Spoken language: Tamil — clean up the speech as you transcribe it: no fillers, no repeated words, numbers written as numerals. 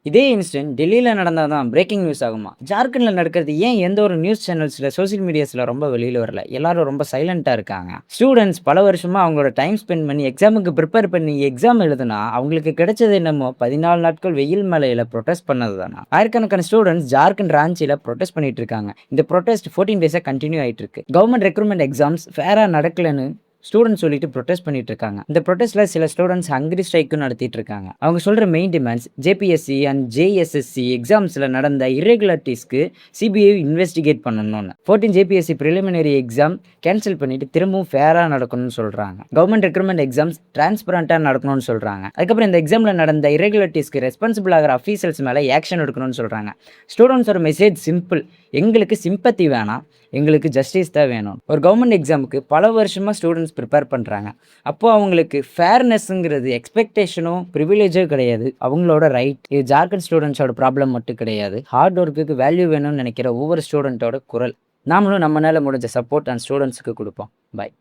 இதே இன்சிடென்ட் டெல்லியில நடந்தா தான் பிரேக்கிங் நியூஸ் ஆகுமா? ஜார்க்கண்ட்ல நடக்கிறது ஏன் எந்த ஒரு நியூஸ் சேனல்ஸ்ல, சோசியல் மீடியாஸ்ல ரொம்ப வெளியில வரல? எல்லாரும் ரொம்ப சைலன்ட்டா இருக்காங்க. ஸ்டூடண்ட்ஸ் பல வருஷமா அவங்களோட டைம் ஸ்பெண்ட் பண்ணி எக்ஸாமுக்கு பிரிப்பேர் பண்ணி எக்ஸாம் எழுதுனா, அவங்களுக்கு கிடைச்சது என்னமோ 14 நாட்கள் வெயில் மழையில புரொட்டெஸ்ட் பண்ணது தானா? ஆயிரக்கணக்கான ஸ்டூடண்ட்ஸ் ஜார்க்கண்ட் ராஞ்சில புரொட்டெஸ்ட் பண்ணிட்டு இருக்காங்க. இந்த புரொட்டெஸ்ட் 14 டேஸா கன்டின்யூ ஆயிட்டு இருக்கு. கவர்ன்மெண்ட் ரெக்ரூட்மென்ட் எக்ஸாம்ஸ் ஃபேரா நடக்கலன்னு ஸ்டூடண்ட்ஸ் சொல்லிட்டு ப்ரொட்டெஸ்ட் பண்ணிட்டு இருக்காங்க. இந்த ப்ரொட்டெஸ்ட்ல சில ஸ்டூடண்ட்ஸ் ஹங்கரி ஸ்ட்ரைக்கும் நடத்திட்டு இருக்காங்க. அவங்க சொல்ற மெயின் டிமாண்ட்ஸ் ஜேபிஎஸ்சி அண்ட் ஜேஎஸ்எஸ்சி எக்ஸாம்ஸ்ல நடந்த இரெகுலாரிட்டிஸ்க்கு சிபிஐ இன்வெஸ்டிகேட் பண்ணணும்னு. 14 ஜேபிஎஸ்சி பிரிலிமினரி எக்ஸாம் கேன்சல் பண்ணிட்டு திரும்பவும் ஃபேரா நடக்கணும்னு சொல்றாங்க. கவர்மெண்ட் ரெக்ரூட்மெண்ட் எக்ஸாம்ஸ் டிரான்ஸ்பரண்டா நடக்கணும்னு சொல்றாங்க. அதுக்கப்புறம் இந்த எக்ஸாம்ல நடந்த இரெகுலாரிட்டிஸ்க்கு ரெஸ்பான்சிபிள் ஆகிற அஃபீஷியல்ஸ் மேல ஆக்ஷன் எடுக்கணும்னு சொல்றாங்க. ஸ்டூடெண்ட்ஸோட மெசேஜ் சிம்பிள்: எங்களுக்கு சிம்பத்தி வேணாம், எங்களுக்கு ஜஸ்டிஸ் தான் வேணும். ஒரு கவர்மெண்ட் எக்ஸாமுக்கு பல வருஷமாக ஸ்டூடெண்ட்ஸ் ப்ரிப்பேர் பண்ணுறாங்க. அப்போது அவங்களுக்கு ஃபேர்னஸ்ங்கிறது எக்ஸ்பெக்டேஷனோ ப்ரிவிலேஜோ கிடையாது, அவங்களோட ரைட். இது ஜார்க்கண்ட் ஸ்டூடெண்ட்ஸோட ப்ராப்ளம் மட்டும் கிடையாது, ஹார்ட் ஒர்க்குக்கு வேல்யூ வேணும்னு நினைக்கிற ஒவ்வொரு ஸ்டூடெண்ட்டோட குரல். நாமளும் நம்மளால முடிஞ்ச சப்போர்ட் அண்ட் ஸ்டூடெண்ட்ஸுக்கு கொடுப்போம். பாய்.